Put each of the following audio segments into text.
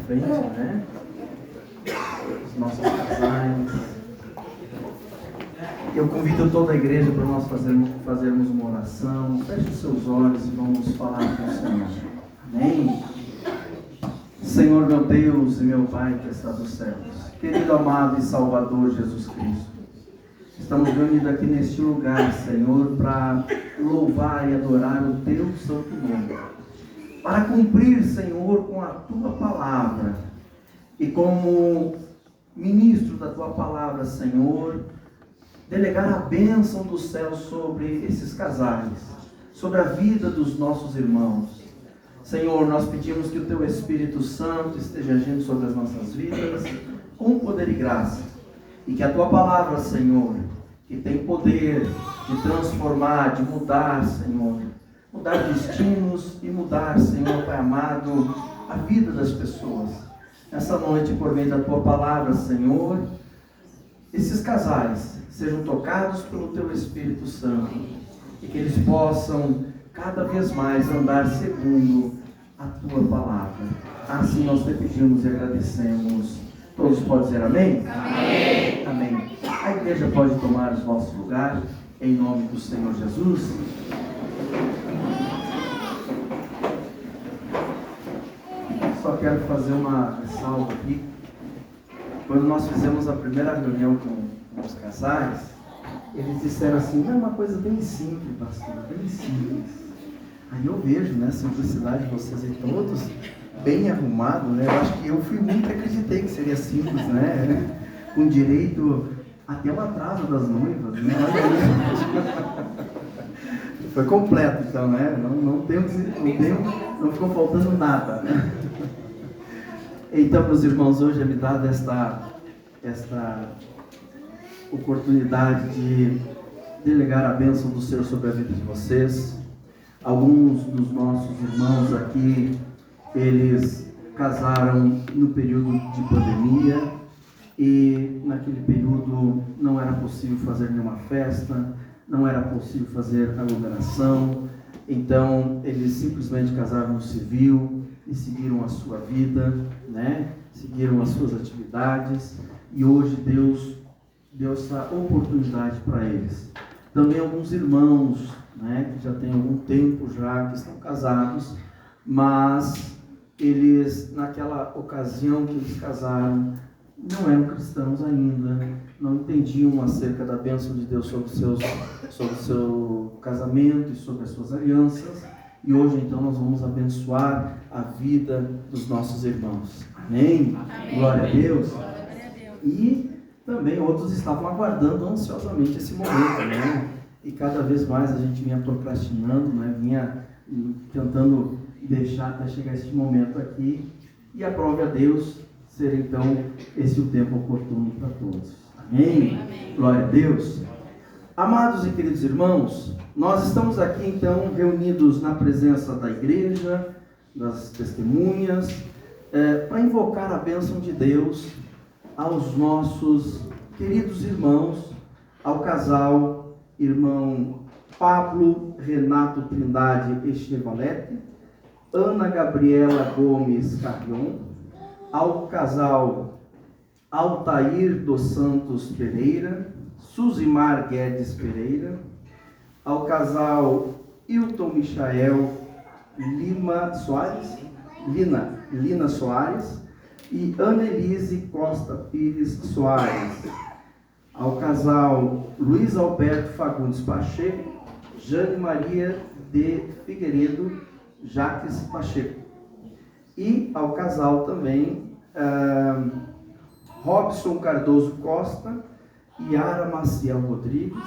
frente, né? Os nossos casais. Eu convido toda a igreja para nós fazermos uma oração. Feche os seus olhos e vamos falar com o Senhor. Amém? Senhor meu Deus e meu Pai que está dos céus, querido, amado e Salvador Jesus Cristo, estamos reunidos aqui neste lugar, Senhor, para louvar e adorar o Teu santo nome, para cumprir, Senhor, com a Tua palavra e como ministro da Tua palavra, Senhor, delegar a bênção do céu sobre esses casais, sobre a vida dos nossos irmãos. Senhor, nós pedimos que o Teu Espírito Santo esteja agindo sobre as nossas vidas com poder e graça, e que a Tua palavra, Senhor, que tem poder de transformar, de mudar, Senhor, mudar destinos e mudar, Senhor, Pai amado, a vida das pessoas. Nessa noite, por meio da Tua palavra, Senhor, esses casais sejam tocados pelo Teu Espírito Santo e que eles possam cada vez mais andar segundo a Tua palavra. Assim nós te pedimos e agradecemos. Todos podem dizer amém? Amém. Amém. A igreja pode tomar os vossos lugares em nome do Senhor Jesus. Só quero fazer uma ressalva aqui. Quando nós fizemos a primeira reunião com os casais, eles disseram assim: é uma coisa bem simples, pastor, bem simples. Aí eu vejo, né, a simplicidade de vocês aí todos, bem arrumado, né? Eu acho que eu fui muito, acreditei que seria simples, né? Com direito até o atraso das noivas, né? Foi completo, então, né? Não ficou faltando nada, né? Então, meus irmãos, hoje é me dada esta oportunidade de delegar a bênção do Senhor sobre a vida de vocês. Alguns dos nossos irmãos aqui, eles casaram no período de pandemia e naquele período não era possível fazer nenhuma festa, não era possível fazer aglomeração, então eles simplesmente casaram no civil e seguiram a sua vida, né? Seguiram as suas atividades, e hoje Deus deu essa oportunidade para eles. Também alguns irmãos, né, que já têm algum tempo já, que estão casados, mas eles, naquela ocasião que eles casaram, não eram cristãos ainda, não entendiam acerca da bênção de Deus sobre o seu casamento e sobre as suas alianças, e hoje então nós vamos abençoar a vida dos nossos irmãos. Amém? Amém. Glória a Deus. E também outros estavam aguardando ansiosamente esse momento, né? E cada vez mais a gente vinha procrastinando, né? Vinha tentando deixar até chegar este momento aqui, e aprove a Deus ser então esse o tempo oportuno para todos. Amém? Amém. Glória a Deus. Amados e queridos irmãos, nós estamos aqui então reunidos na presença da igreja, das testemunhas, para invocar a bênção de Deus aos nossos queridos irmãos, ao casal irmão Pablo Renato Trindade Echevalete, Ana Gabriela Gomes Carrion, ao casal Altair dos Santos Pereira, Suzimar Guedes Pereira, ao casal Hilton Michael Lina Soares e Annelise Costa Pires Soares, ao casal Luiz Alberto Fagundes Pacheco, Jane Maria de Figueiredo Jaques Pacheco, e ao casal também Robson Cardoso Costa e Yara Maciel Rodrigues,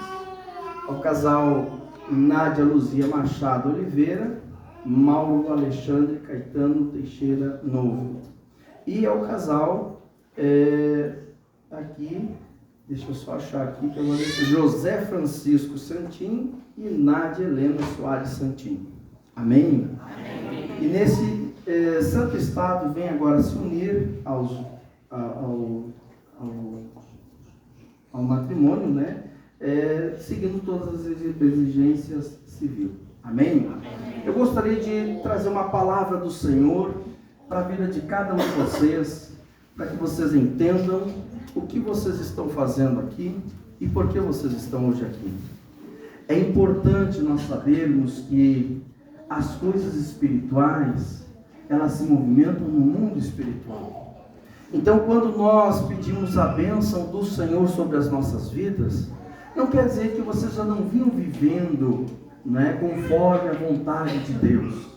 ao casal Nádia Luzia Machado Oliveira, Mauro Alexandre Caetano Teixeira Novo, e ao casal aqui, deixa eu só achar aqui, que eu vou ler, José Francisco Santin e Nádia Helena Soares Santin. Amém? Amém. E nesse santo estado vem agora se unir ao matrimônio, né? Seguindo todas as exigências civis. Amém? Amém? Eu gostaria de trazer uma palavra do Senhor para a vida de cada um de vocês, para que vocês entendam o que vocês estão fazendo aqui e por que vocês estão hoje aqui. É importante nós sabermos que as coisas espirituais, elas se movimentam no mundo espiritual. Então, quando nós pedimos a bênção do Senhor sobre as nossas vidas, não quer dizer que vocês já não vinham vivendo, conforme a vontade de Deus.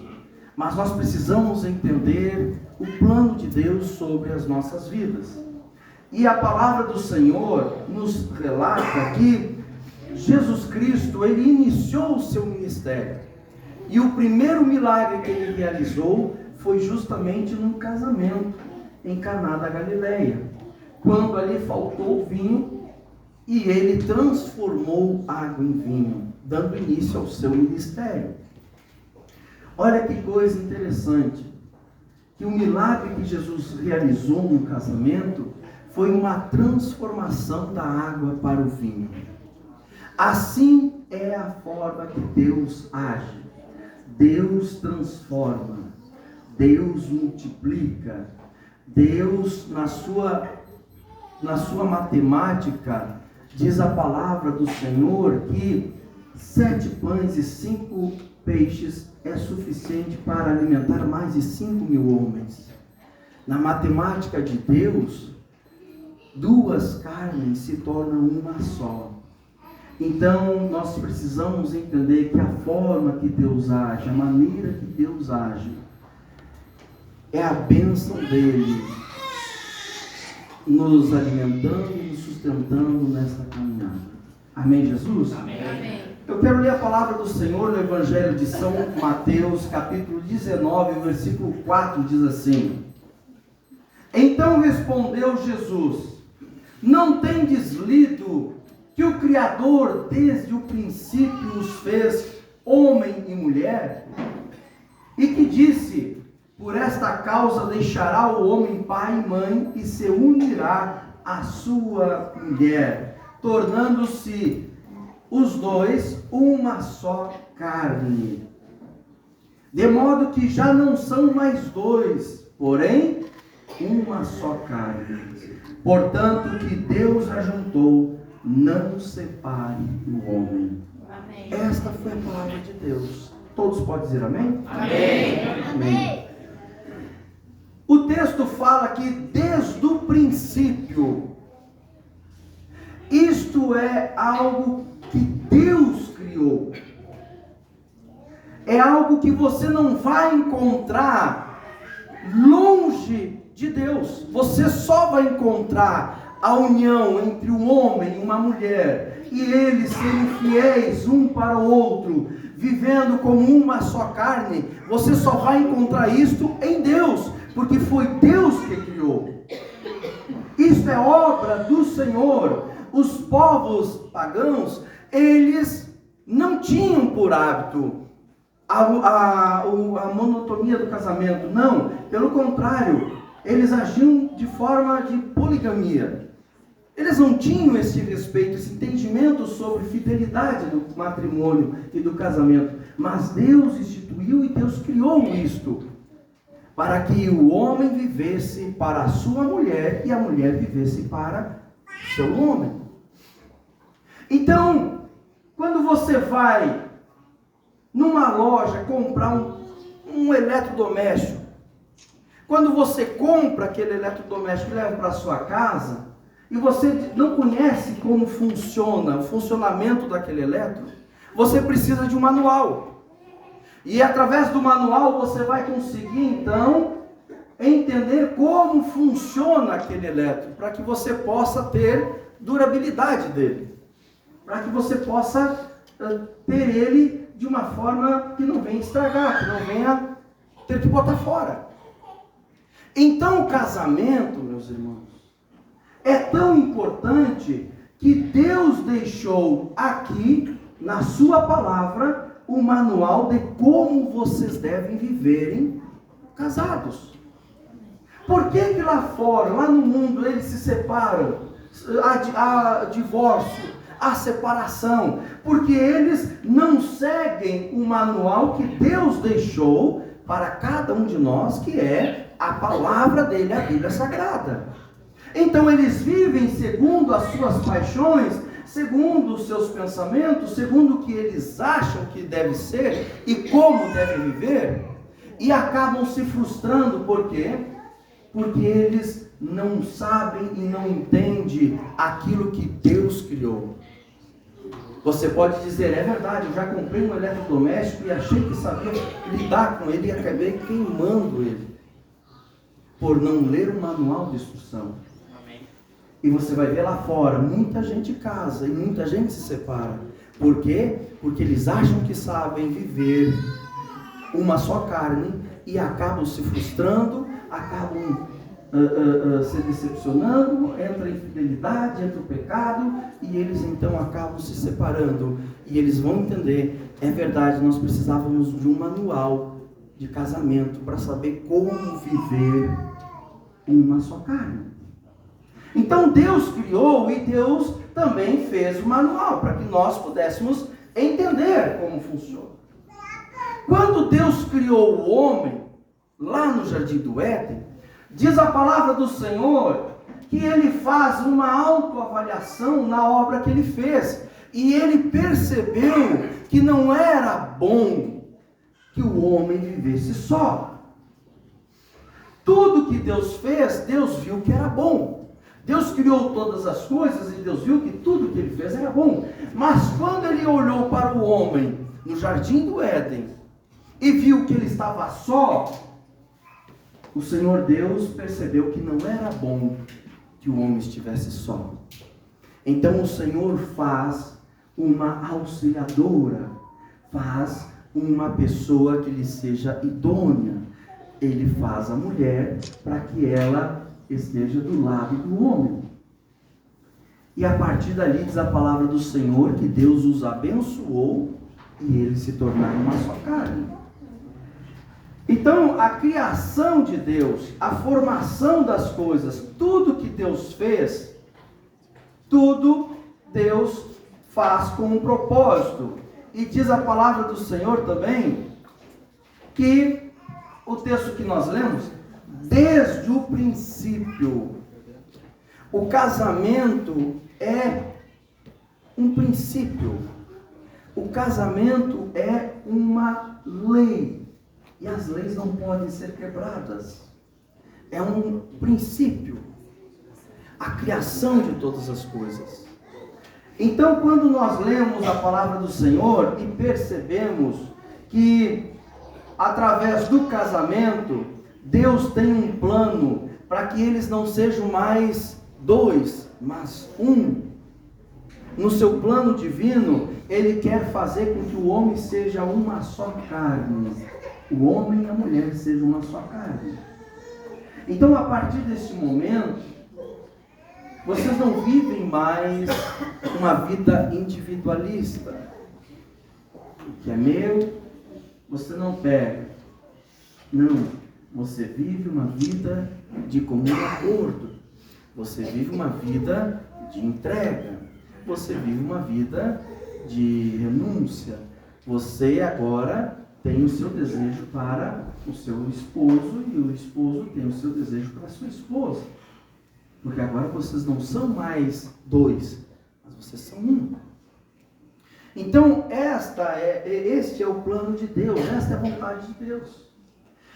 Mas nós precisamos entender o plano de Deus sobre as nossas vidas. E a palavra do Senhor nos relata que Jesus Cristo, ele iniciou o seu ministério. E o primeiro milagre que ele realizou foi justamente num casamento em Caná da Galileia, quando ali faltou vinho e ele transformou água em vinho, dando início ao seu ministério. Olha que coisa interessante, que o milagre que Jesus realizou no casamento foi uma transformação da água para o vinho. Assim é a forma que Deus age. Deus transforma, Deus multiplica, Deus na sua matemática, diz a palavra do Senhor que 7 pães e 5 peixes é suficiente para alimentar mais de 5.000 homens. Na matemática de Deus, 2 carnes se tornam uma só. Então, nós precisamos entender que a forma que Deus age, a maneira que Deus age, é a bênção dele, nos alimentando e nos sustentando nessa caminhada. Amém, Jesus? Amém. Eu quero ler a palavra do Senhor no Evangelho de São Mateus, capítulo 19, versículo 4, diz assim: Então respondeu Jesus: Não tendes lido que o Criador desde o princípio os fez homem e mulher? E que disse: Por esta causa deixará o homem pai e mãe e se unirá à sua mulher, tornando-se os dois uma só carne. De modo que já não são mais dois, porém uma só carne. Portanto, o que Deus ajuntou, não separe o homem. Amém. Esta foi a palavra de Deus. Todos podem dizer amém? Amém. Amém. O texto fala que desde o princípio, isto é algo que Deus criou. É algo que você não vai encontrar longe de Deus. Você só vai encontrar a união entre um homem e uma mulher, e eles serem fiéis um para o outro, vivendo como uma só carne. Você só vai encontrar isto em Deus, porque foi Deus que criou. Isto é obra do Senhor. Os povos pagãos, eles não tinham por hábito a monotonia do casamento. Não, pelo contrário, eles agiam de forma de poligamia. Eles não tinham esse respeito, esse entendimento sobre fidelidade do matrimônio e do casamento. Mas Deus instituiu e Deus criou isto, para que o homem vivesse para a sua mulher e a mulher vivesse para o seu homem. Então, quando você vai numa loja comprar um eletrodoméstico, quando você compra aquele eletrodoméstico e leva para a sua casa, e você não conhece como funciona o funcionamento daquele eletro, você precisa de um manual. E através do manual você vai conseguir então entender como funciona aquele eletro, para que você possa ter durabilidade dele, para que você possa ter ele de uma forma que não venha estragar, que não venha ter que botar fora. Então o casamento, meus irmãos, é tão importante que Deus deixou aqui, na sua palavra, o manual de como vocês devem viverem casados. Por que que lá fora, lá no mundo, eles se separam? Há divórcio, há separação, porque eles não seguem o manual que Deus deixou para cada um de nós, que é a palavra dele, a Bíblia Sagrada. Então eles vivem segundo as suas paixões, segundo os seus pensamentos, segundo o que eles acham que deve ser e como deve viver, e acabam se frustrando. Por quê? Porque eles não sabem e não entendem aquilo que Deus criou. Você pode dizer, é verdade, eu já comprei um eletrodoméstico e achei que sabia lidar com ele e acabei queimando ele, por não ler o manual de instrução. Amém. E você vai ver lá fora, muita gente casa e muita gente se separa. Por quê? Porque eles acham que sabem viver uma só carne e acabam se frustrando, acabam se decepcionando, entra a infidelidade, entra o pecado, e eles então acabam se separando. E eles vão entender, é verdade, nós precisávamos de um manual de casamento para saber como viver uma só carne. Então Deus criou e Deus também fez o manual para que nós pudéssemos entender como funciona. Quando Deus criou o homem lá no Jardim do Éden, diz a palavra do Senhor que ele faz uma autoavaliação na obra que ele fez. E ele percebeu que não era bom que o homem vivesse só. Tudo que Deus fez, Deus viu que era bom. Deus criou todas as coisas e Deus viu que tudo que ele fez era bom. Mas quando ele olhou para o homem no Jardim do Éden e viu que ele estava só, o Senhor Deus percebeu que não era bom que o homem estivesse só. Então o Senhor faz uma auxiliadora, faz uma pessoa que lhe seja idônea. Ele faz a mulher para que ela esteja do lado do homem. E a partir dali diz a palavra do Senhor que Deus os abençoou e eles se tornaram uma só carne. Então, a criação de Deus, a formação das coisas, tudo que Deus fez, tudo Deus faz com um propósito. E diz a palavra do Senhor também, que o texto que nós lemos, desde o princípio, o casamento é um princípio. O casamento é uma lei. E as leis não podem ser quebradas. É um princípio. A criação de todas as coisas. Então, quando nós lemos a palavra do Senhor e percebemos que, através do casamento, Deus tem um plano para que eles não sejam mais dois, mas um. No seu plano divino, Ele quer fazer com que o homem seja uma só carne. O homem e a mulher sejam uma só carne. Então, a partir desse momento, vocês não vivem mais uma vida individualista. O que é meu, você não pega. Não, você vive uma vida de comum acordo. Você vive uma vida de entrega. Você vive uma vida de renúncia. Você agora tem o seu desejo para o seu esposo e o esposo tem o seu desejo para a sua esposa. Porque agora vocês não são mais dois, mas vocês são um. Então, este é o plano de Deus, esta é a vontade de Deus.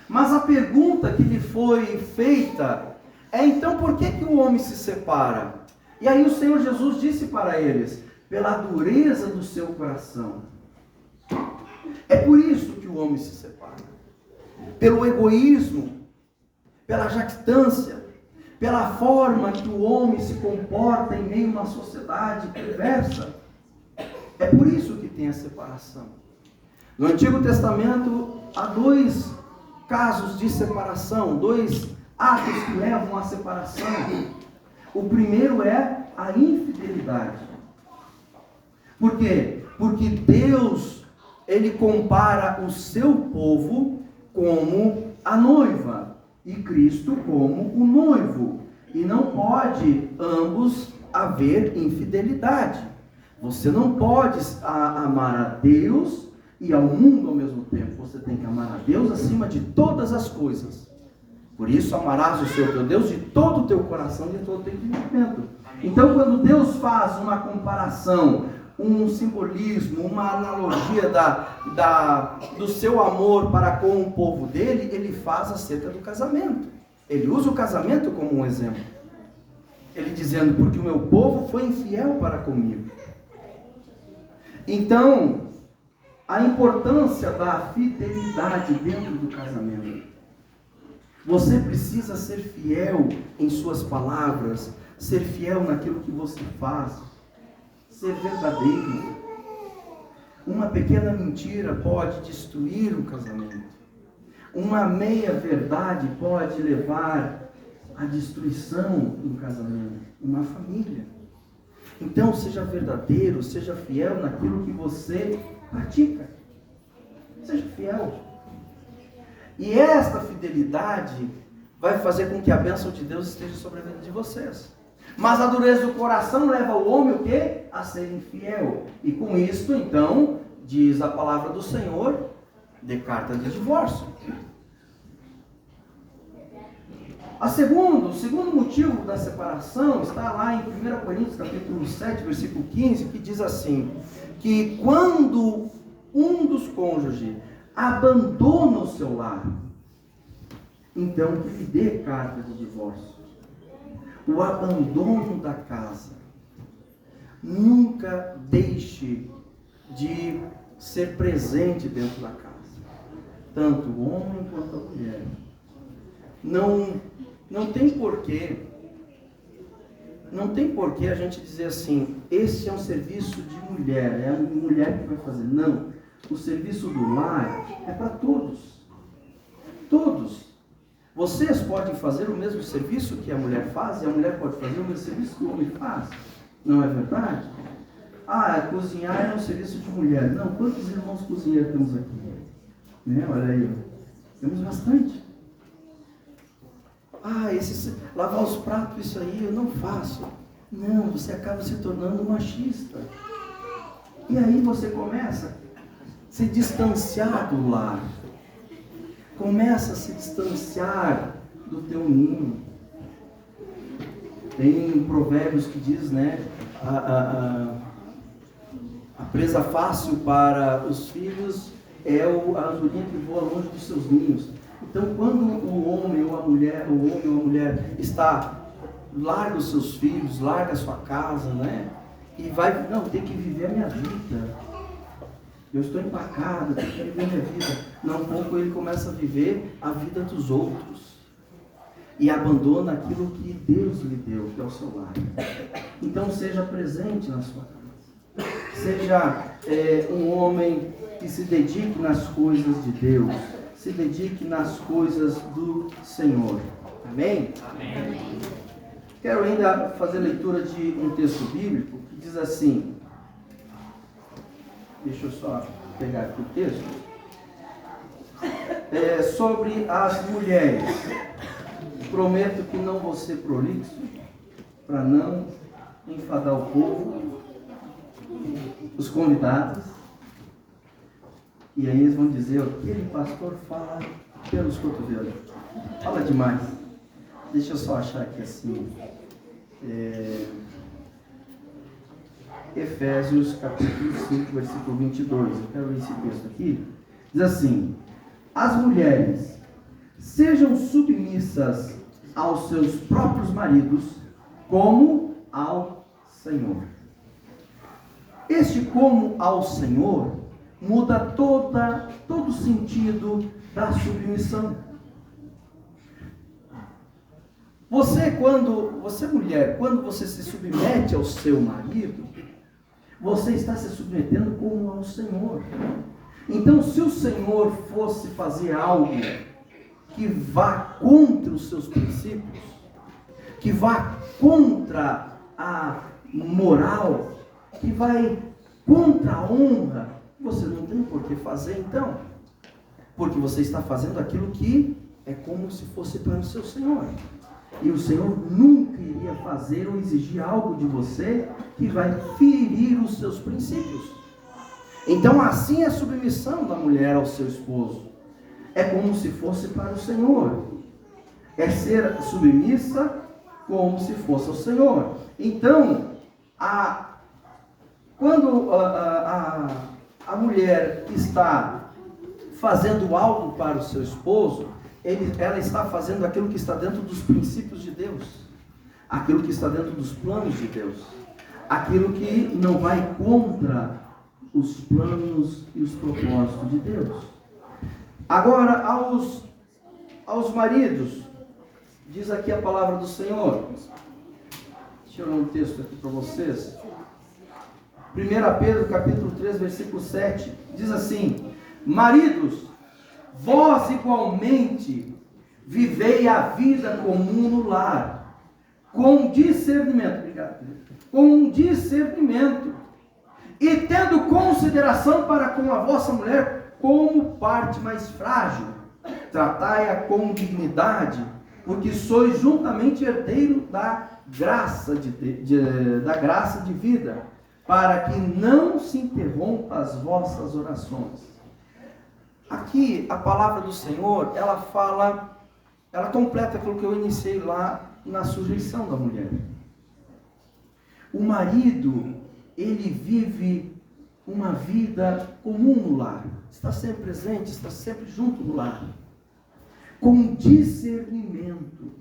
Mas a pergunta que lhe foi feita é, então, por que o homem se separa? E aí o Senhor Jesus disse para eles, pela dureza do seu coração. É por isso que o homem se separa. Pelo egoísmo, pela jactância, pela forma que o homem se comporta em meio a uma sociedade perversa. É por isso que tem a separação. No Antigo Testamento, há dois casos de separação, dois atos que levam à separação. O primeiro é a infidelidade. Por quê? Porque Deus, Ele compara o seu povo como a noiva e Cristo como o noivo. E não pode ambos haver infidelidade. Você não pode amar a Deus e ao mundo ao mesmo tempo. Você tem que amar a Deus acima de todas as coisas. Por isso amarás o Senhor teu Deus de todo o teu coração e de todo o teu entendimento. Então, quando Deus faz uma comparação, um simbolismo, uma analogia do seu amor para com o povo dele, ele faz acerca do casamento. Ele usa o casamento como um exemplo. Ele dizendo, porque o meu povo foi infiel para comigo. Então, a importância da fidelidade dentro do casamento. Você precisa ser fiel em suas palavras, ser fiel naquilo que você faz, ser verdadeiro. Uma pequena mentira pode destruir um casamento. Uma meia verdade pode levar à destruição do casamento, uma família. Então, seja verdadeiro, seja fiel naquilo que você pratica. Seja fiel. E esta fidelidade vai fazer com que a bênção de Deus esteja sobre a vida de vocês. Mas a dureza do coração leva o homem o quê? A ser infiel. E com isto, então, diz a palavra do Senhor, de carta de divórcio. O segundo motivo da separação está lá em 1 Coríntios capítulo 7, versículo 15, que diz assim, que quando um dos cônjuges abandona o seu lar, então que lhe dê carta de divórcio. O abandono da casa. Nunca deixe de ser presente dentro da casa. Tanto o homem quanto a mulher. Não tem porquê a gente dizer assim, esse é um serviço de mulher, é a mulher que vai fazer. Não. O serviço do lar é para todos. Todos. Vocês podem fazer o mesmo serviço que a mulher faz, e a mulher pode fazer o mesmo serviço que o homem faz. Não é verdade? Cozinhar é um serviço de mulher. Não, quantos irmãos cozinheiros temos aqui? Né? Olha aí. Temos bastante. Lavar os pratos, isso aí eu não faço. Não, você acaba se tornando machista. E aí você começa a se distanciar do lar. Começa a se distanciar do teu ninho. Tem provérbios que diz, né? A presa fácil para os filhos é a andorinha que voa longe dos seus ninhos. Então, quando o homem ou a mulher larga os seus filhos, larga a sua casa, né? E tem que viver a minha vida. Eu estou empacado, tenho que viver a minha vida. Não pouco ele começa a viver a vida dos outros. E abandona aquilo que Deus lhe deu, que é o seu lar. Então, seja presente na sua casa. Seja um homem que se dedique nas coisas de Deus. Se dedique nas coisas do Senhor. Amém? Amém. Quero ainda fazer leitura de um texto bíblico que diz assim. Deixa eu só pegar aqui o texto. Sobre as mulheres. Prometo que não vou ser prolixo, para não enfadar o povo, os convidados. E aí eles vão dizer, aquele pastor fala pelos cotovelos. Fala demais. Deixa eu só achar aqui assim. Efésios capítulo 5, versículo 22. Eu quero ler esse texto aqui. Diz assim, as mulheres sejam submissas aos seus próprios maridos, como ao Senhor. Este como ao Senhor muda todo o sentido da submissão. Você mulher, quando você se submete ao seu marido, você está se submetendo como ao Senhor. Então, se o Senhor fosse fazer algo que vá contra os seus princípios, que vá contra a moral, que vai contra a honra, você não tem por que fazer então, porque você está fazendo aquilo que é como se fosse para o seu Senhor. E o Senhor nunca iria fazer ou exigir algo de você que vai ferir os seus princípios. Então, assim é a submissão da mulher ao seu esposo. É como se fosse para o Senhor. é ser submissa como se fosse ao Senhor. Então, quando a mulher está fazendo algo para o seu esposo, ela está fazendo aquilo que está dentro dos princípios de Deus, aquilo que está dentro dos planos de Deus, aquilo que não vai contra os planos e os propósitos de Deus. Agora, aos maridos, diz aqui a palavra do Senhor. Deixa eu ler um texto aqui para vocês. 1 Pedro capítulo 3, versículo 7, diz assim: maridos, vós igualmente vivei a vida comum no lar, com discernimento, com discernimento, e tendo consideração para com a vossa mulher como parte mais frágil, tratai-a com dignidade, porque sois juntamente herdeiro da graça de vida, para que não se interrompa as vossas orações. Aqui a palavra do Senhor, ela completa aquilo que eu iniciei lá na sujeição da mulher. O marido, ele vive uma vida comum no lar, está sempre presente, está sempre junto no lar, com discernimento.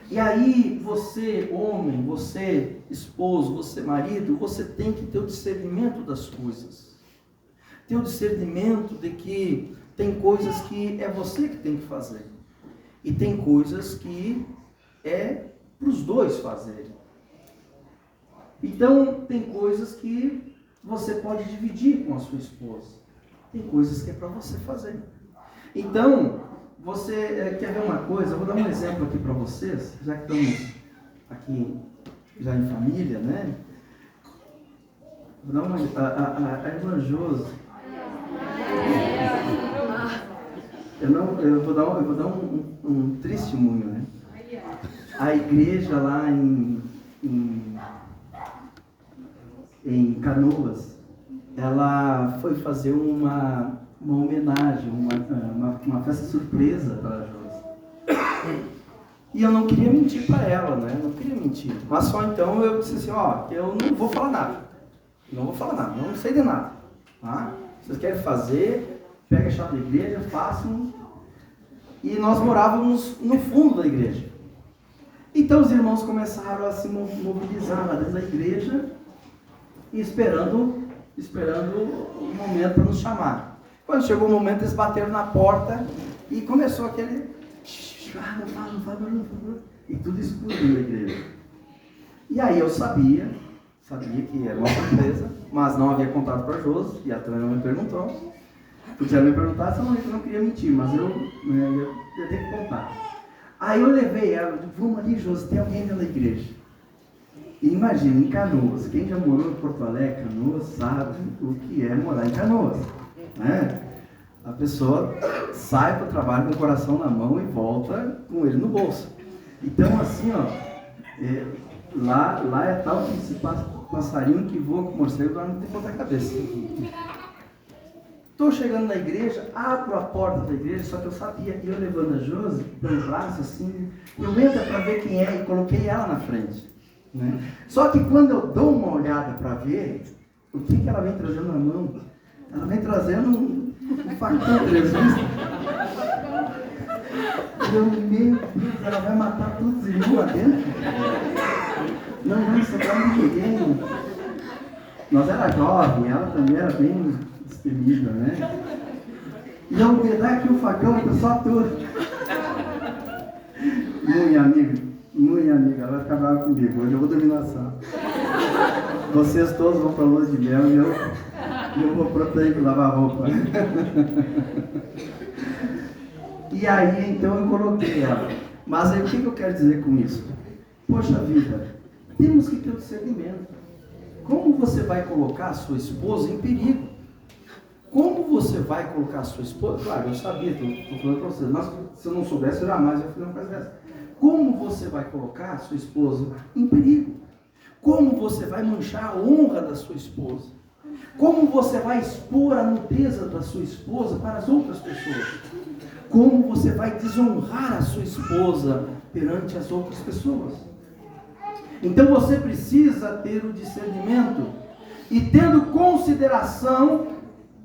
E aí você, homem, você, esposo, você, marido, você tem que ter o discernimento das coisas. Ter o discernimento de que tem coisas que é você que tem que fazer. E tem coisas que é para os dois fazerem. Então, tem coisas que você pode dividir com a sua esposa. Tem coisas que é para você fazer. Então, você quer ver uma coisa? Eu vou dar um exemplo aqui para vocês, já que estamos aqui já em família, né? Vou dar a irmã Josi. Eu vou dar um testemunho, né? A igreja lá em Canoas, ela foi fazer uma homenagem, uma festa surpresa para a Josi. E eu não queria mentir para ela, né? Não queria mentir. Mas só então eu disse assim, eu não vou falar nada. Não vou falar nada, não sei de nada. Tá? Vocês querem fazer, pega a chave da igreja, façam. E nós morávamos no fundo da igreja. Então os irmãos começaram a se mobilizar lá dentro da igreja, e esperando o momento para nos chamar. Quando chegou o momento, eles bateram na porta e começou aquele... não fala, e tudo escuro na igreja. E aí eu sabia que era uma surpresa, mas não havia contado para a Josi, e a Tânia me perguntou. Podia me perguntar, eu não queria mentir, mas eu ia ter que contar. Aí eu levei ela, vamos ali, Josi, tem alguém dentro da igreja. E imagina, em Canoas, quem já morou em Porto Alegre, Canoas, sabe o que é morar em Canoas, né? A pessoa sai para o trabalho com o coração na mão e volta com ele no bolso. Então, assim, lá é tal que se passa passarinho que voa com morcego, não tem ponta cabeça. Estou chegando na igreja, abro a porta da igreja, só que eu sabia que eu levando a Josi, pelo braço assim, eu entro para ver quem é e coloquei ela na frente. Né? Só que quando eu dou uma olhada para ver, o que ela vem trazendo na mão? Ela vem trazendo um facão de Jesus. Meu Deus, ela vai matar todos os irmãos lá dentro? Não vai sobrar ninguém. Nós era jovem, ela também era bem destemida, né? E eu vou dar aqui o facão para só tudo. Minha amiga, ela vai ficar brava comigo. Hoje eu vou dormir na sala. Vocês todos vão para a lua de mel e eu vou proteger para lavar roupa. E aí, então, eu coloquei ela. Mas aí, o que eu quero dizer com isso? Poxa vida, temos que ter o discernimento. Como você vai colocar a sua esposa em perigo? Como você vai colocar a sua esposa? Claro, eu sabia, estou falando para vocês. Mas se eu não soubesse, eu jamais ia fazer uma coisa dessa. Como você vai colocar a sua esposa em perigo? Como você vai manchar a honra da sua esposa? Como você vai expor a nudez da sua esposa para as outras pessoas? como você vai desonrar a sua esposa perante as outras pessoas. Então você precisa ter o discernimento e tendo consideração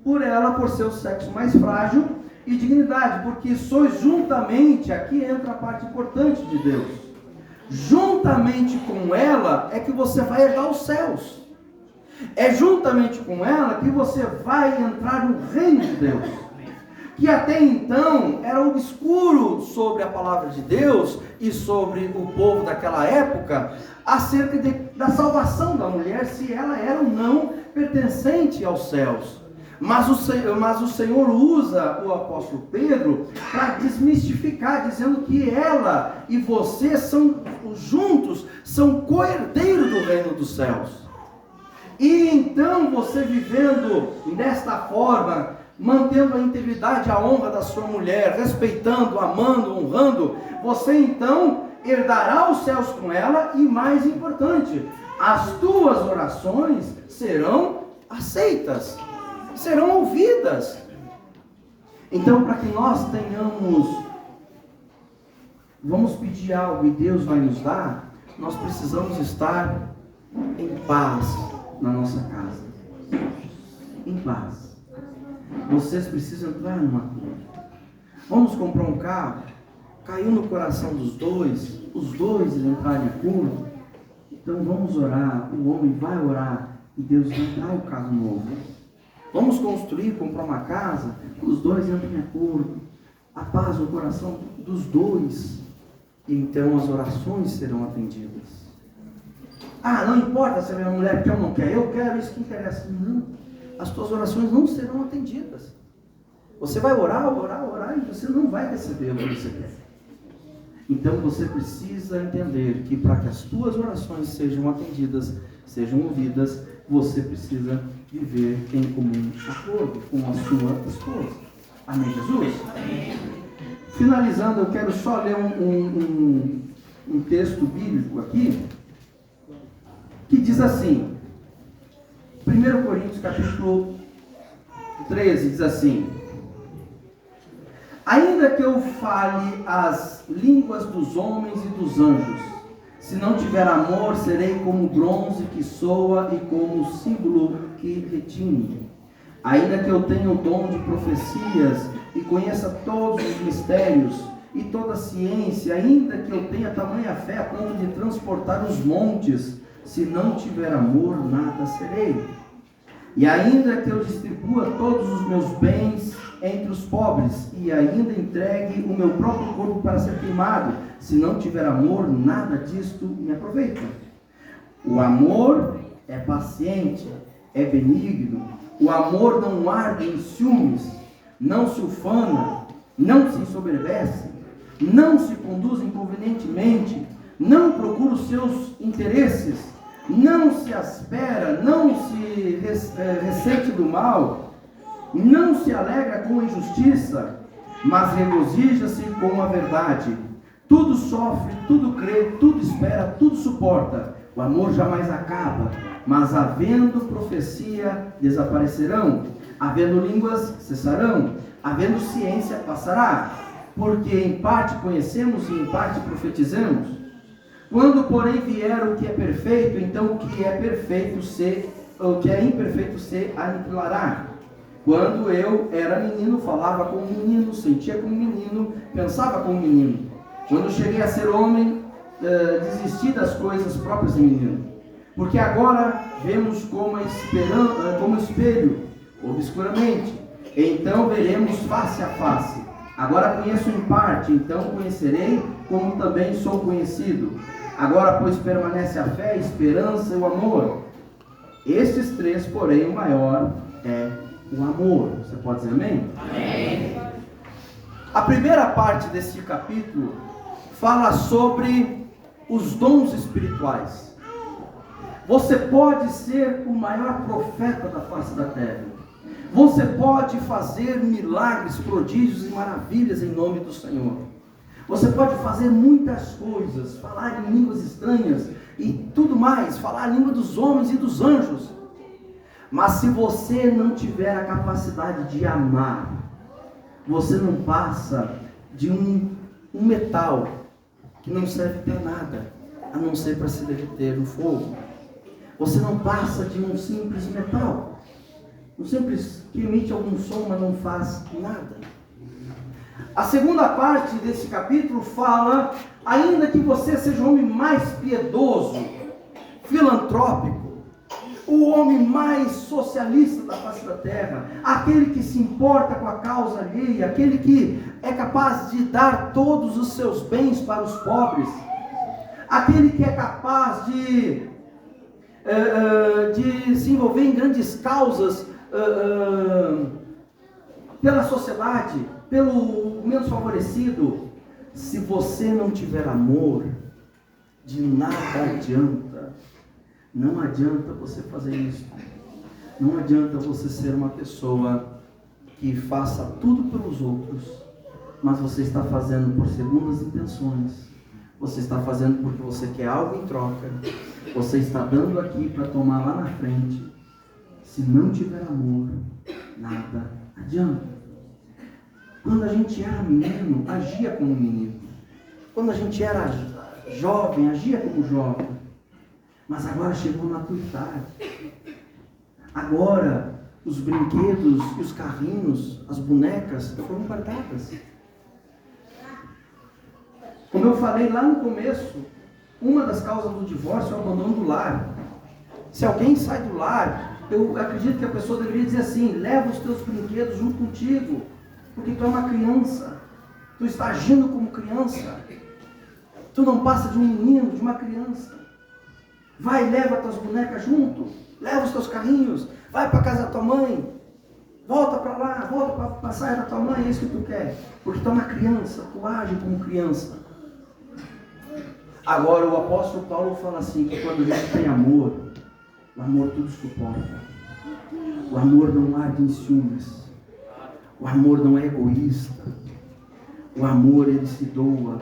por ela, por seu sexo mais frágil e dignidade, porque sois juntamente, aqui entra a parte importante de Deus, juntamente com ela é que você vai herdar os céus, é juntamente com ela que você vai entrar no reino de Deus, que até então era obscuro sobre a palavra de Deus e sobre o povo daquela época, acerca da salvação da mulher, se ela era ou não pertencente aos céus. Mas o Senhor usa o apóstolo Pedro para desmistificar, dizendo que ela e você são juntos, são co-herdeiros do reino dos céus. E então você vivendo desta forma, mantendo a integridade, a honra da sua mulher, respeitando, amando, honrando, você então herdará os céus com ela e, mais importante, as tuas orações serão aceitas, serão ouvidas. Então, para que nós tenhamos, vamos pedir algo e Deus vai nos dar, nós precisamos estar em paz na nossa casa, em paz. Vocês precisam entrar numa cura. Vamos comprar um carro, caiu no coração dos dois, os dois entrarem em acordo. Então vamos orar, o homem vai orar e Deus vai dar o carro novo. Vamos construir, comprar uma casa, os dois entram em acordo, a paz no coração dos dois, e então as orações serão atendidas. Ah, não importa se a minha mulher quer ou não quer, eu quero, isso que interessa. Não, as tuas orações não serão atendidas. Você vai orar, e você não vai receber o que você quer. Então você precisa entender que para que as tuas orações sejam atendidas, sejam ouvidas, você precisa viver em comum acordo com a sua esposa. Amém, Jesus? Amém. Finalizando, eu quero só ler um texto bíblico aqui, que diz assim, 1 Coríntios capítulo 13, diz assim: ainda que eu fale as línguas dos homens e dos anjos, se não tiver amor, serei como bronze que soa e como símbolo que retine. Ainda que eu tenha o dom de profecias e conheça todos os mistérios e toda a ciência, ainda que eu tenha tamanha fé a ponto de transportar os montes, se não tiver amor, nada serei. E ainda que eu distribua todos os meus bens entre os pobres, e ainda entregue o meu próprio corpo para ser queimado, se não tiver amor, nada disto me aproveita. O amor é paciente, é benigno, o amor não arde em ciúmes, não se ufana, não se ensoberbece, não se conduz inconvenientemente, não procura os seus interesses, não se aspera, não se ressente do mal, não se alegra com a injustiça, mas regozija-se com a verdade. Tudo sofre, tudo crê, tudo espera, tudo suporta. O amor jamais acaba, mas havendo profecia, desaparecerão. Havendo línguas, cessarão. Havendo ciência, passará. Porque em parte conhecemos e em parte profetizamos. Quando, porém, vier o que é perfeito, então o que é imperfeito se aniquilará. Quando eu era menino, falava como menino, sentia como menino, pensava como menino. Quando cheguei a ser homem, desisti das coisas próprias de menino. Porque agora vemos como espelho, obscuramente. Então veremos face a face. Agora conheço em parte, então conhecerei como também sou conhecido. Agora, pois, permanece a fé, a esperança e o amor. Estes três, porém, o maior é o amor. Você pode dizer amém? Amém. A primeira parte desse capítulo fala sobre os dons espirituais. Você pode ser o maior profeta da face da terra. Você pode fazer milagres, prodígios e maravilhas em nome do Senhor. Você pode fazer muitas coisas, falar em línguas estranhas e tudo mais, falar a língua dos homens e dos anjos. Mas se você não tiver a capacidade de amar, você não passa de um metal que não serve para nada, a não ser para se derreter no fogo. Você não passa de um simples metal, um simples que emite algum som, mas não faz nada. A segunda parte desse capítulo fala, ainda que você seja o homem mais piedoso, filantrópico, o homem mais socialista da face da terra, aquele que se importa com a causa alheia, aquele que é capaz de dar todos os seus bens para os pobres, aquele que é capaz de se envolver em grandes causas pela sociedade, pelo menos favorecido. Se você não tiver amor, de nada adianta. Não adianta você fazer isso. Não adianta você ser uma pessoa que faça tudo pelos outros, mas você está fazendo por segundas intenções. Você está fazendo porque você quer algo em troca. Você está dando aqui para tomar lá na frente. Se não tiver amor, nada adianta. Quando a gente era menino, agia como menino. Quando a gente era jovem, agia como jovem. Mas agora chegou a maturidade. Agora os brinquedos e os carrinhos, as bonecas foram guardadas. Como eu falei lá no começo, uma das causas do divórcio é o abandono do lar. Se alguém sai do lar, eu acredito que a pessoa deveria dizer assim: leva os teus brinquedos junto contigo, porque tu é uma criança, tu está agindo como criança, tu não passa de um menino, de uma criança. Vai, leva tuas bonecas junto, leva os teus carrinhos, vai para a casa da tua mãe, volta para lá, volta para a saia da tua mãe, é isso que tu quer, porque tu é uma criança, tu age como criança. Agora o apóstolo Paulo fala assim, que quando a gente tem amor, o amor tudo suporta. O amor não arde em ciúmes. O amor não é egoísta. O amor, ele se doa.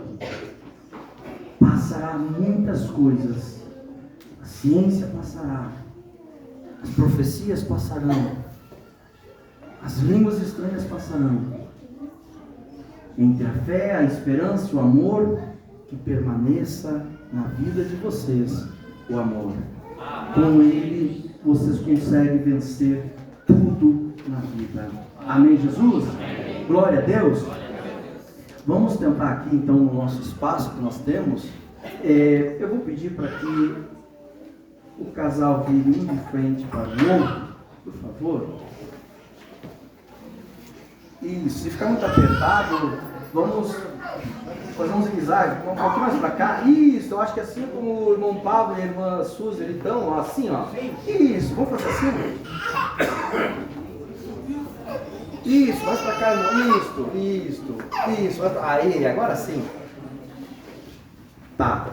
Passará muitas coisas. A ciência passará. As profecias passarão. As línguas estranhas passarão. Entre a fé, a esperança e o amor, que permaneça na vida de vocês o amor. Com ele, vocês conseguem vencer tudo na vida. Amém, Jesus? Glória a Deus. Vamos tentar aqui, então, no nosso espaço que nós temos. Eu vou pedir para que o casal vire um de frente para o outro, por favor. Isso, se ficar muito apertado, vamos fazer um zigue-zague, um pouquinho mais para cá. Isso, eu acho que assim como o irmão Pablo e a irmã Suzy, eles estão assim, ó. Isso, vamos fazer assim. Isso, mais para cá, irmão. Isso. Aí, agora sim. Tá.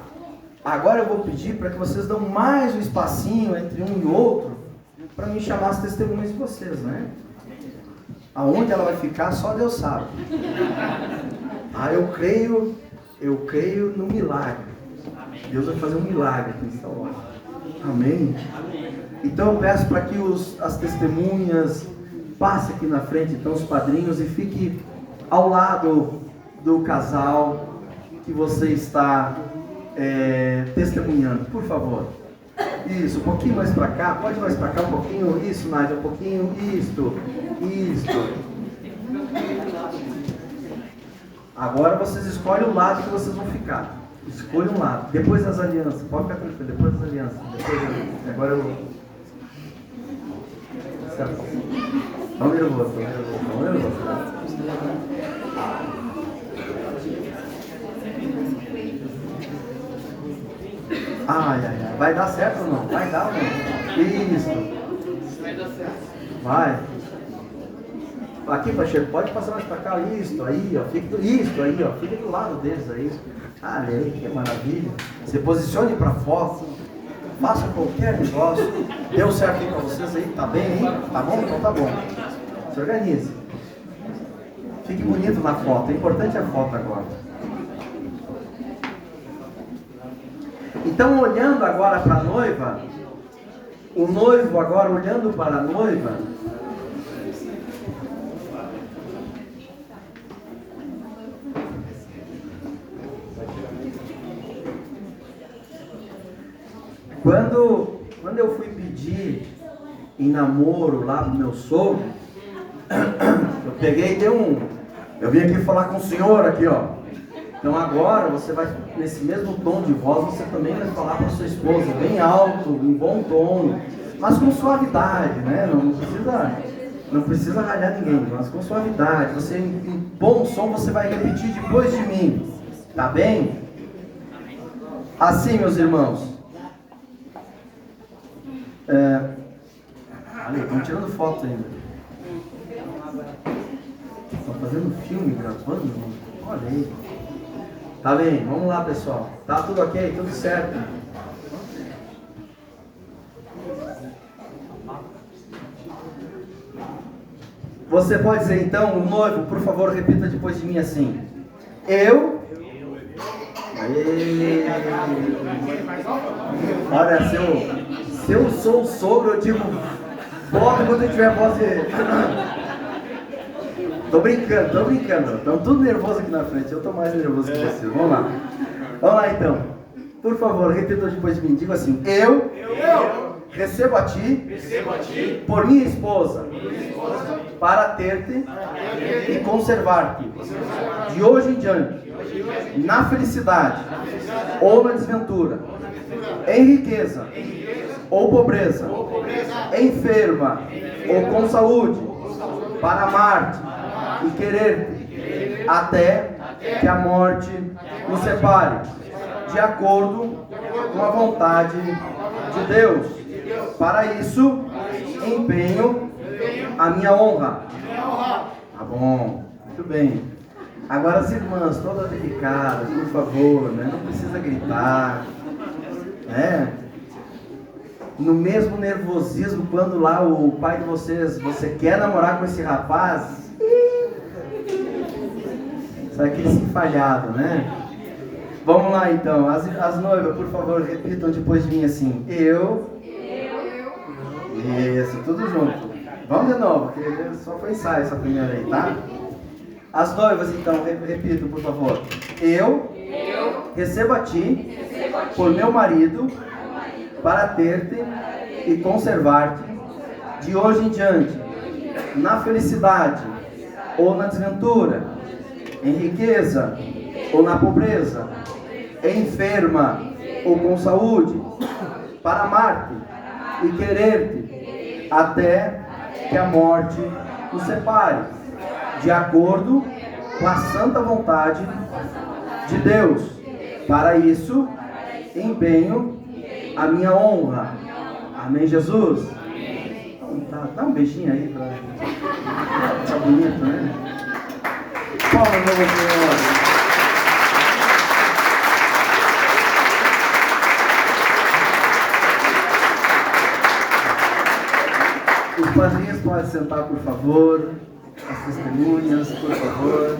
Agora eu vou pedir para que vocês dão mais um espacinho entre um e outro, para me chamar as testemunhas de vocês, né? Aonde ela vai ficar, só Deus sabe. Eu creio no milagre. Deus vai fazer um milagre aqui nessa hora. Amém? Então eu peço para que as testemunhas passem aqui na frente, então os padrinhos, e fique ao lado do casal que você está testemunhando, por favor. Isso, um pouquinho mais para cá, pode mais para cá um pouquinho, isso, Nádia, um pouquinho, isto. Agora vocês escolhem o lado que vocês vão ficar. Escolha um lado. Depois das alianças, pode ficar tranquilo, depois das alianças. Agora eu... Vamos nervoso. Ai. Vai dar certo ou não? Vai dar ou não? Isso. Vai dar certo. Vai. Aqui, Pacheco, pode passar mais pra cá. Isso aí, ó. Fica do lado deles aí. Olha aí, que maravilha. Se posicione para foto. Faça qualquer negócio. Deu certo aí pra vocês aí? Tá bem aí? Tá bom? Então tá bom. Se organize. Fique bonito na foto. O importante é a foto agora. Então, olhando agora para a noiva, o noivo agora olhando para a noiva, Quando eu fui pedir em namoro lá pro meu sogro, eu peguei e dei eu vim aqui falar com o senhor aqui, ó. Então agora você vai, nesse mesmo tom de voz, você também vai falar para sua esposa, bem alto, em bom tom, mas com suavidade, né? Não precisa ralhar ninguém, mas com suavidade. Você, em bom som, você vai repetir depois de mim, tá bem? Assim, meus irmãos. Olha, estão tirando foto ainda. Estão fazendo filme, gravando. Olha aí. Tá bem, vamos lá, pessoal. Tá tudo ok? Tudo certo? Você pode dizer então, o noivo, por favor, repita depois de mim assim. Eu. Olha, se eu sou o sogro, eu digo, volta quando eu tiver voz de... Tô brincando. Estão tudo nervoso aqui na frente. Eu tô mais nervoso que vocês. Vamos lá então. Por favor, repita depois de mim. Diga assim: eu recebo a ti por minha esposa, para ter-te e conservar-te, de hoje em diante, na felicidade ou na desventura, em riqueza ou pobreza, enferma ou com saúde, para amar-te e querer-te, até que a morte nos separe, de acordo com a vontade de Deus. Para isso, empenho a minha honra. Tá bom, muito bem. Agora as irmãs, todas delicadas, por favor, né? Não precisa gritar, né? No mesmo nervosismo, quando lá o pai de vocês, você quer namorar com esse rapaz, sabe aquele enfalhado, né? Vamos lá então, as noivas, por favor, repitam depois de mim assim: eu. Isso, tudo junto. Vamos de novo, porque só foi ensaio essa primeira aí, tá? As noivas então, repitam, por favor. Eu recebo a ti por meu marido, para ter-te e conservar-te, de hoje em diante, na felicidade ou na desventura, em riqueza ou na pobreza, enferma ou com saúde, para amar-te e querer-te, até que a morte nos separe, de acordo com a santa vontade de Deus. Para isso, empenho a minha honra. Amém, Jesus? Dá um beijinho aí pra... Tá bonito, né? Palmas, meu Senhor. Os padrinhos podem sentar, por favor. As testemunhas, por favor.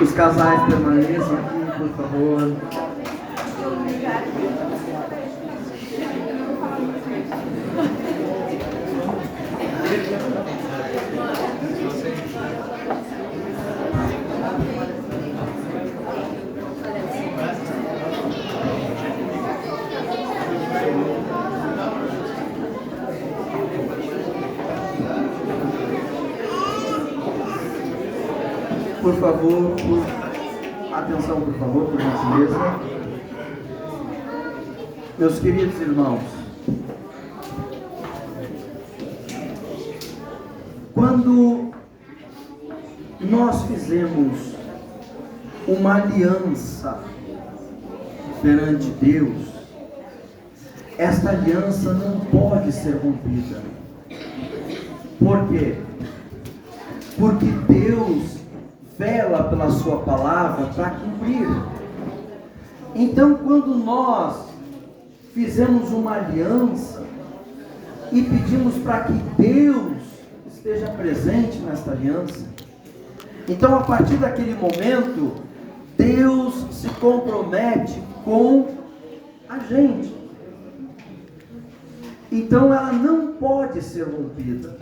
Os casais permaneçam aqui, por favor. Por favor, atenção, por favor, por gentileza. Meus queridos irmãos, quando nós fizemos uma aliança perante Deus, esta aliança não pode ser rompida. Por quê? Porque Deus vela pela sua palavra para cumprir. Então, quando nós fizemos uma aliança e pedimos para que Deus esteja presente nesta aliança, então a partir daquele momento Deus se compromete com a gente. Então ela não pode ser rompida.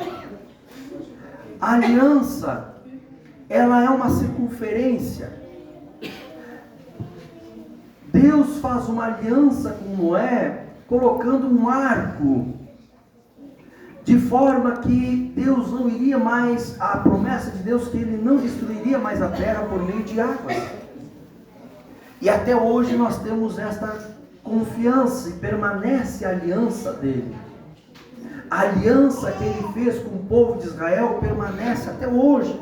A aliança, ela é uma circunferência. Deus faz uma aliança com Noé, colocando um arco, de forma que Deus não iria mais, a promessa de Deus que Ele não destruiria mais a terra por meio de águas. E até hoje nós temos esta confiança e permanece a aliança dele. A aliança que Ele fez com o povo de Israel permanece até hoje.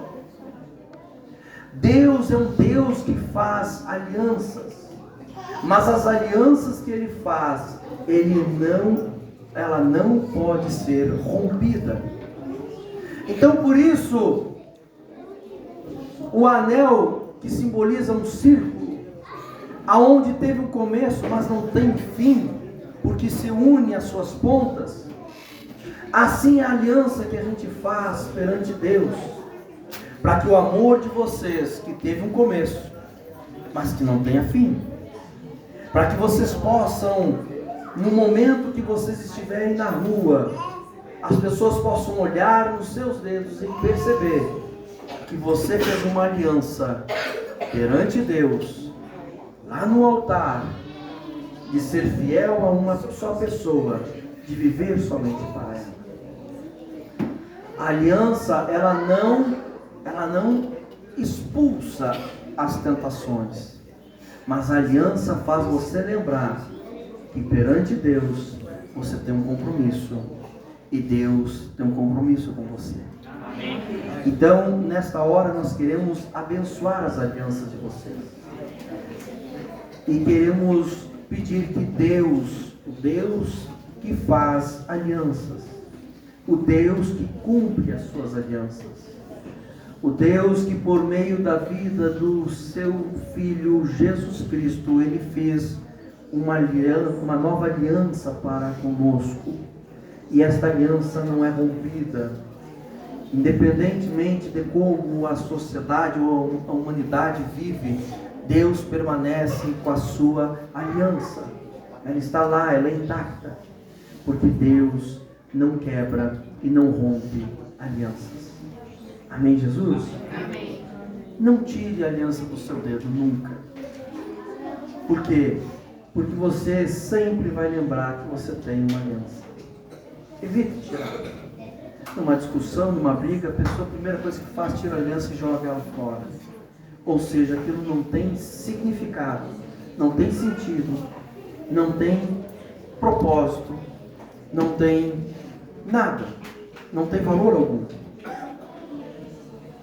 Deus é um Deus que faz alianças, mas as alianças que Ele faz, ela não pode ser rompida. Então, por isso, o anel que simboliza um círculo, aonde teve um começo, mas não tem fim, porque se une às suas pontas, assim é a aliança que a gente faz perante Deus, para que o amor de vocês, que teve um começo, mas que não tenha fim, para que vocês possam, no momento que vocês estiverem na rua, as pessoas possam olhar nos seus dedos e perceber que você fez uma aliança perante Deus, lá no altar, de ser fiel a uma só pessoa, de viver somente para ela. A aliança, ela não expulsa as tentações, mas a aliança faz você lembrar que perante Deus você tem um compromisso, e Deus tem um compromisso com você. Então, nesta hora nós queremos abençoar as alianças de vocês, e queremos pedir que Deus, o Deus que faz alianças, o Deus que cumpre as suas alianças, o Deus que por meio da vida do seu Filho Jesus Cristo, Ele fez uma nova aliança para conosco, e esta aliança não é rompida, independentemente de como a sociedade ou a humanidade vive. Deus permanece com a sua aliança, ela está lá, ela é intacta, porque Deus não quebra e não rompe alianças. Amém, Jesus? Amém. Não tire a aliança do seu dedo, nunca. Por quê? Porque você sempre vai lembrar que você tem uma aliança. Evite tirar. Numa discussão, numa briga, a pessoa, a primeira coisa que faz, tira a aliança e joga ela fora. Ou seja, aquilo não tem significado, não tem sentido, não tem propósito, não tem nada, não tem valor algum.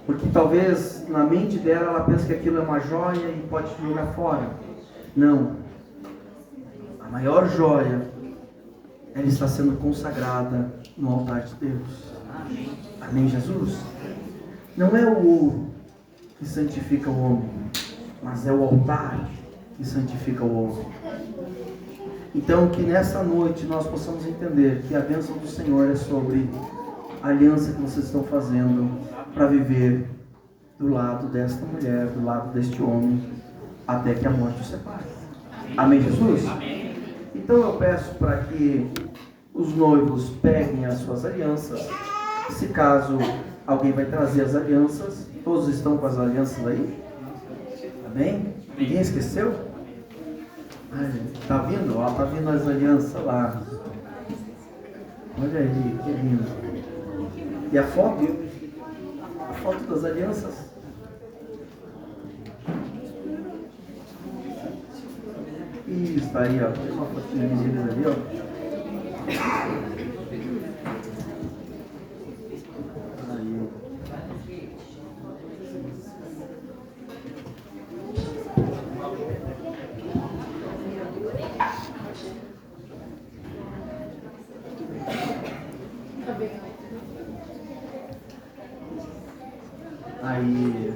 Porque talvez na mente dela ela pense que aquilo é uma joia e pode jogar fora. Não. A maior joia, ela está sendo consagrada no altar de Deus. Amém, Jesus? Não é o ouro que santifica o homem, mas é o altar que santifica o homem. Então, que nessa noite nós possamos entender que a bênção do Senhor é sobre a aliança que vocês estão fazendo para viver do lado desta mulher, do lado deste homem, até que a morte os separe. Amém, Jesus? Amém. Então eu peço para que os noivos peguem as suas alianças. Se caso alguém vai trazer as alianças, todos estão com as alianças aí? Amém? Ninguém esqueceu? Está vindo? Ó, está vindo as alianças lá. Olha aí, que lindo. E a foto? A foto das alianças? Isso, aí, ó. Tem uma fotinha deles ali, ó. Aí. Aí.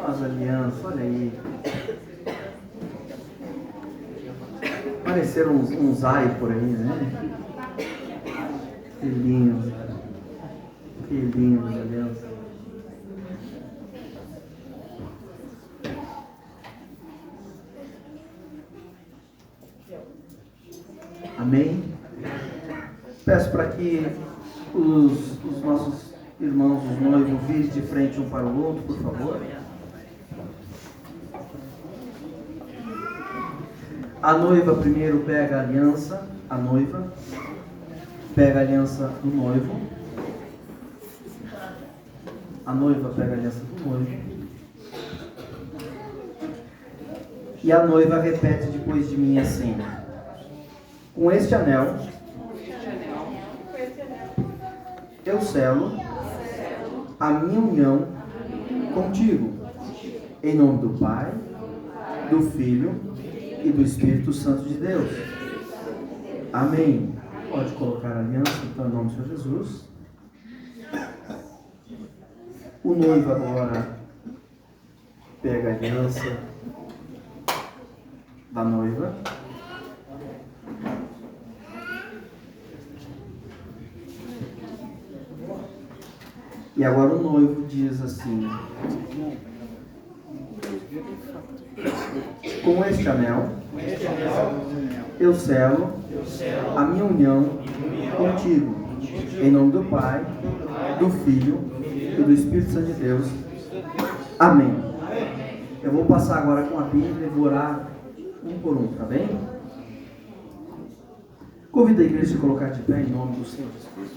As alianças, olha aí. Apareceram uns ai por aí, né? Que lindo. Que lindo, meu Deus. Amém? Peço para que os nossos irmãos, os noivos, virem de frente um para o outro, por favor. A noiva primeiro pega a aliança, a noiva pega a aliança do noivo. A noiva pega a aliança do noivo. E a noiva repete depois de mim assim: com este anel eu selo a minha união contigo, em nome do Pai, do Filho e do Espírito Santo de Deus. Amém. Pode colocar a aliança, então, em nome do Senhor Jesus. O noivo agora pega a aliança da noiva. E agora o noivo diz assim: com este anel eu selo a minha união contigo, em nome do Pai, do Filho e do Espírito Santo de Deus. Amém. Eu vou passar agora com a Bíblia e vou orar um por um, tá bem? Convido a igreja a se colocar de pé em nome do Senhor Jesus.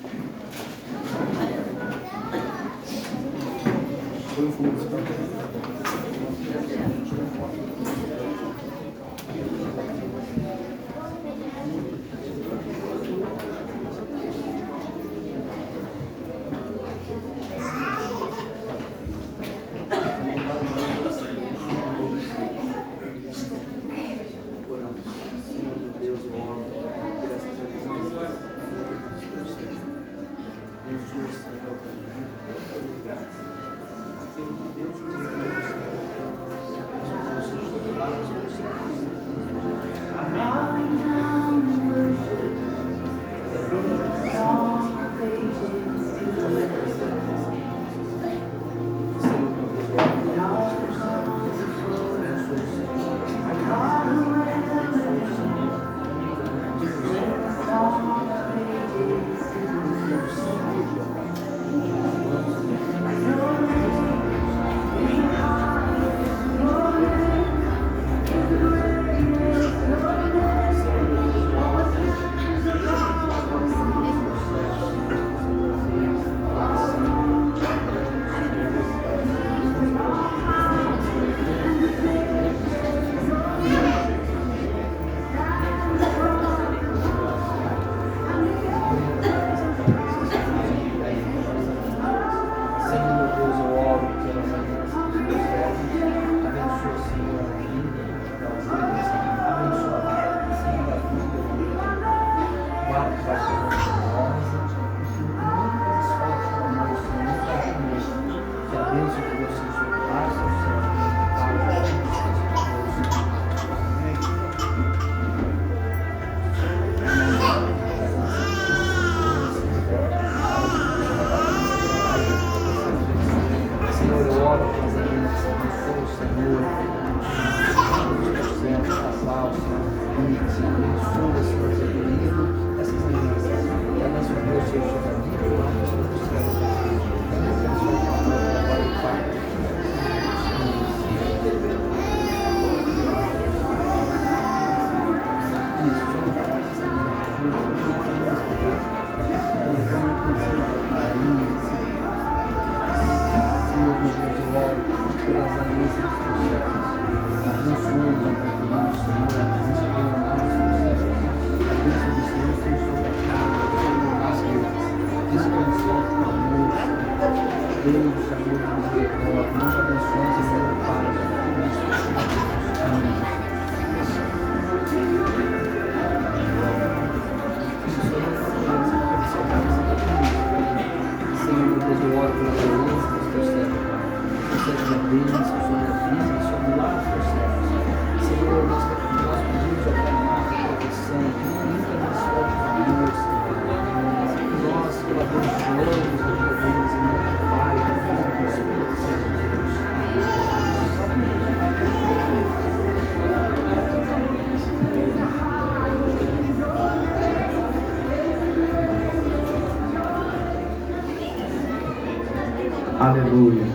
Aleluia.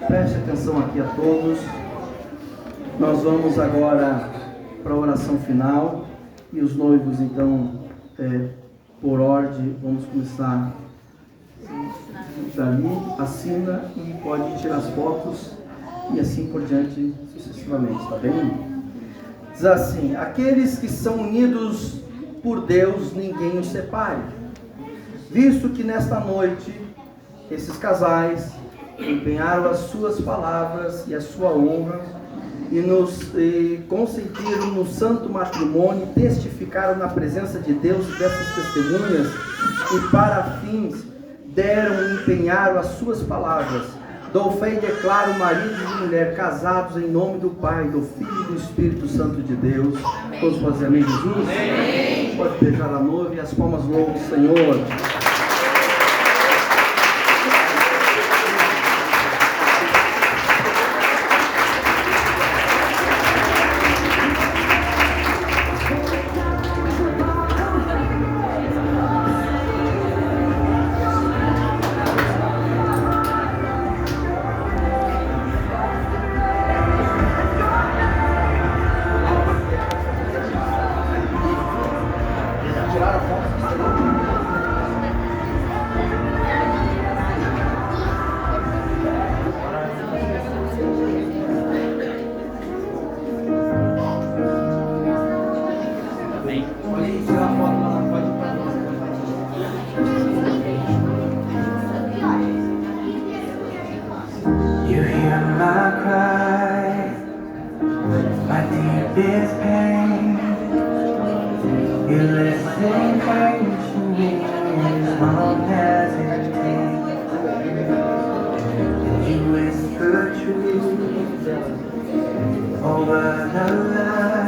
Preste atenção aqui a todos. Nós vamos agora para a oração final. E os noivos, então, por ordem, vamos começar dali, assina e pode tirar as fotos e assim por diante, sucessivamente, tá bem? Diz assim: aqueles que são unidos por Deus, ninguém os separe. Visto que nesta noite, esses casais empenharam as suas palavras e a sua honra e nos consentiram no santo matrimônio, testificaram na presença de Deus e dessas testemunhas, e para fins deram e empenharam as suas palavras. Dou fé e declaro marido e mulher casados em nome do Pai, do Filho e do Espírito Santo de Deus. Todos podem amém, Jesus? Amém. Pode beijar a noiva e as palmas louvam o Senhor. Over the line.